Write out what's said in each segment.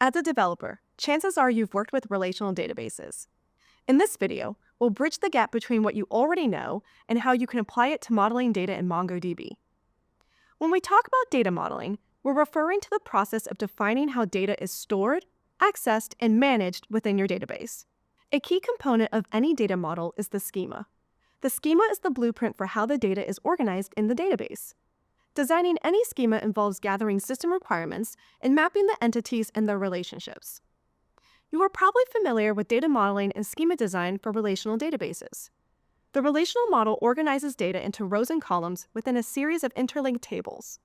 As a developer, chances are you've worked with relational databases. In this video, we'll bridge the gap between what you already know and how you can apply it to modeling data in MongoDB. When we talk about data modeling, we're referring to the process of defining how data is stored, accessed, and managed within your database. A key component of any data model is the schema. The schema is the blueprint for how the data is organized in the database. Designing any schema involves gathering system requirements and mapping the entities and their relationships. You are probably familiar with data modeling and schema design for relational databases. The relational model organizes data into rows and columns within a series of interlinked tables.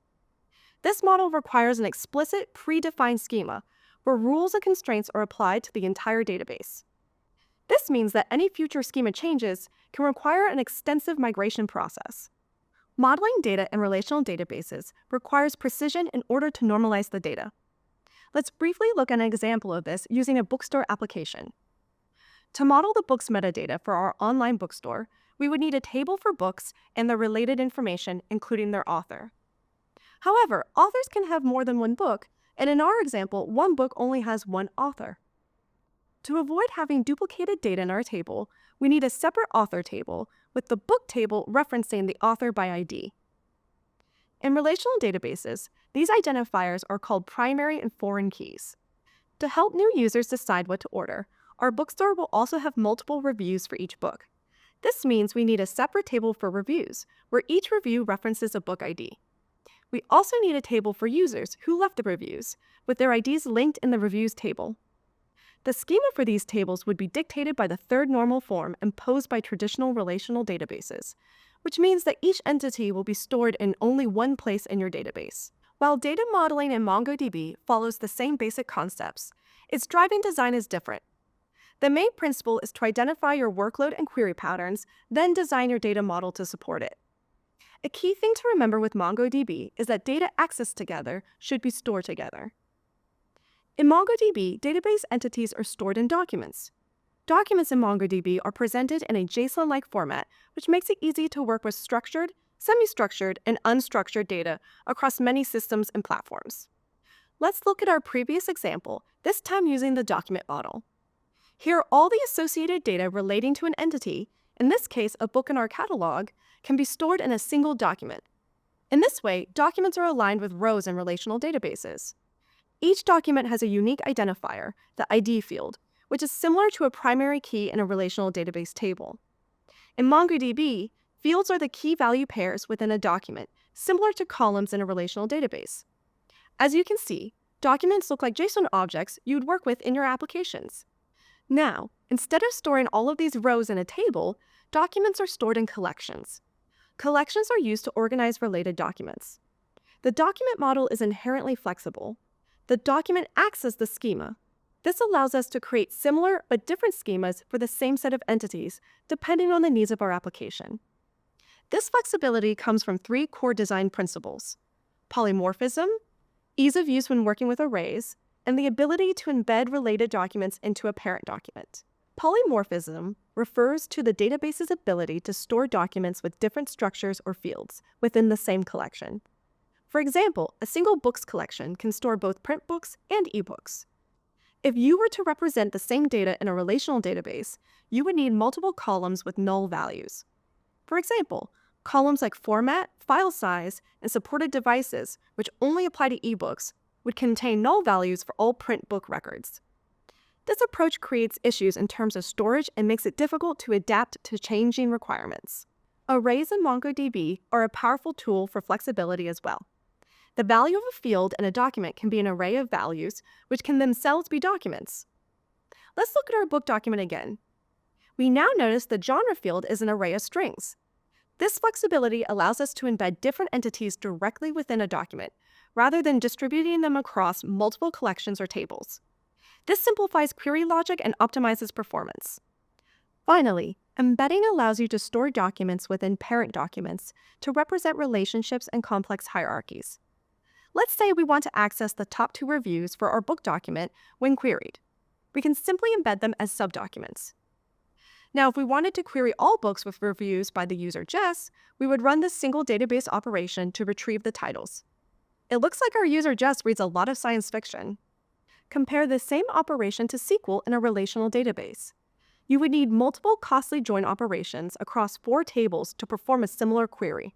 This model requires an explicit, predefined schema where rules and constraints are applied to the entire database. This means that any future schema changes can require an extensive migration process. Modeling data in relational databases requires precision in order to normalize the data. Let's briefly look at an example of this using a bookstore application. To model the book's metadata for our online bookstore, we would need a table for books and the related information, including their author. However, authors can have more than one book, and in our example, one book only has one author. To avoid having duplicated data in our table, we need a separate author table, with the book table referencing the author by ID. In relational databases, these identifiers are called primary and foreign keys. To help new users decide what to order, our bookstore will also have multiple reviews for each book. This means we need a separate table for reviews, where each review references a book ID. We also need a table for users who left the reviews, with their IDs linked in the reviews table. The schema for these tables would be dictated by the third normal form imposed by traditional relational databases, which means that each entity will be stored in only one place in your database. While data modeling in MongoDB follows the same basic concepts, its driving design is different. The main principle is to identify your workload and query patterns, then design your data model to support it. A key thing to remember with MongoDB is that data accessed together should be stored together. In MongoDB, database entities are stored in documents. Documents in MongoDB are presented in a JSON-like format, which makes it easy to work with structured, semi-structured, and unstructured data across many systems and platforms. Let's look at our previous example, this time using the document model. Here, all the associated data relating to an entity, in this case a book in our catalog, can be stored in a single document. In this way, documents are aligned with rows in relational databases. Each document has a unique identifier, the ID field, which is similar to a primary key in a relational database table. In MongoDB, fields are the key value pairs within a document, similar to columns in a relational database. As you can see, documents look like JSON objects you'd work with in your applications. Now, instead of storing all of these rows in a table, documents are stored in collections. Collections are used to organize related documents. The document model is inherently flexible. The document acts as the schema. This allows us to create similar but different schemas for the same set of entities, depending on the needs of our application. This flexibility comes from three core design principles: polymorphism, ease of use when working with arrays, and the ability to embed related documents into a parent document. Polymorphism refers to the database's ability to store documents with different structures or fields within the same collection. For example, a single books collection can store both print books and ebooks. If you were to represent the same data in a relational database, you would need multiple columns with null values. For example, columns like format, file size, and supported devices, which only apply to ebooks, would contain null values for all print book records. This approach creates issues in terms of storage and makes it difficult to adapt to changing requirements. Arrays in MongoDB are a powerful tool for flexibility as well. The value of a field in a document can be an array of values, which can themselves be documents. Let's look at our book document again. We now notice the genre field is an array of strings. This flexibility allows us to embed different entities directly within a document, rather than distributing them across multiple collections or tables. This simplifies query logic and optimizes performance. Finally, embedding allows you to store documents within parent documents to represent relationships and complex hierarchies. Let's say we want to access the top 2 reviews for our book document when queried. We can simply embed them as subdocuments. Now, if we wanted to query all books with reviews by the user Jess, we would run this single database operation to retrieve the titles. It looks like our user Jess reads a lot of science fiction. Compare the same operation to SQL in a relational database. You would need multiple costly join operations across 4 tables to perform a similar query.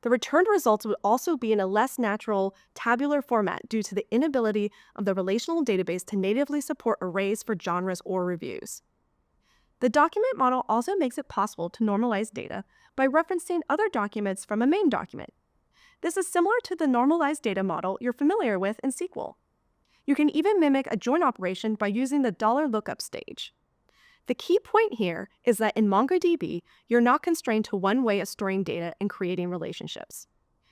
The returned results would also be in a less natural, tabular format due to the inability of the relational database to natively support arrays for genres or reviews. The document model also makes it possible to normalize data by referencing other documents from a main document. This is similar to the normalized data model you're familiar with in SQL. You can even mimic a join operation by using the $lookup stage. The key point here is that in MongoDB, you're not constrained to one way of storing data and creating relationships.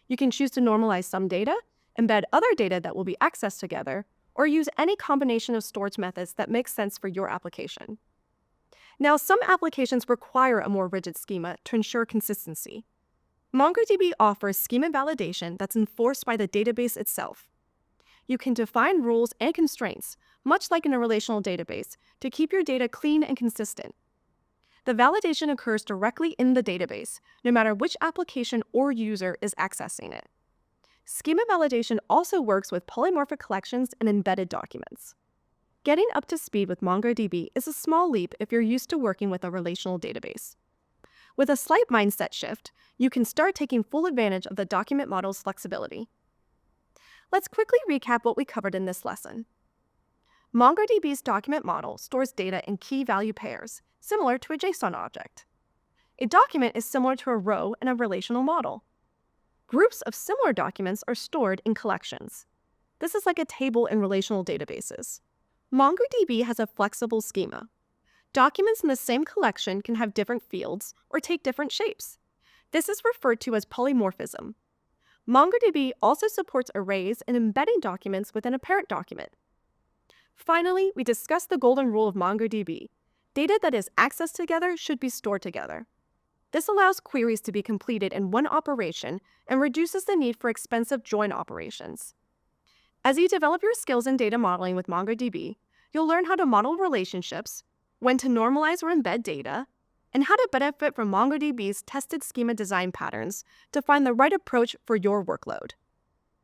You can choose to normalize some data, embed other data that will be accessed together, or use any combination of storage methods that makes sense for your application. Now, some applications require a more rigid schema to ensure consistency. MongoDB offers schema validation that's enforced by the database itself. You can define rules and constraints, much like in a relational database, to keep your data clean and consistent. The validation occurs directly in the database, no matter which application or user is accessing it. Schema validation also works with polymorphic collections and embedded documents. Getting up to speed with MongoDB is a small leap if you're used to working with a relational database. With a slight mindset shift, you can start taking full advantage of the document model's flexibility. Let's quickly recap what we covered in this lesson. MongoDB's document model stores data in key value pairs, similar to a JSON object. A document is similar to a row in a relational model. Groups of similar documents are stored in collections. This is like a table in relational databases. MongoDB has a flexible schema. Documents in the same collection can have different fields or take different shapes. This is referred to as polymorphism. MongoDB also supports arrays and embedding documents within a parent document. Finally, we discussed the golden rule of MongoDB. Data that is accessed together should be stored together. This allows queries to be completed in one operation and reduces the need for expensive join operations. As you develop your skills in data modeling with MongoDB, you'll learn how to model relationships, when to normalize or embed data, and how to benefit from MongoDB's tested schema design patterns to find the right approach for your workload.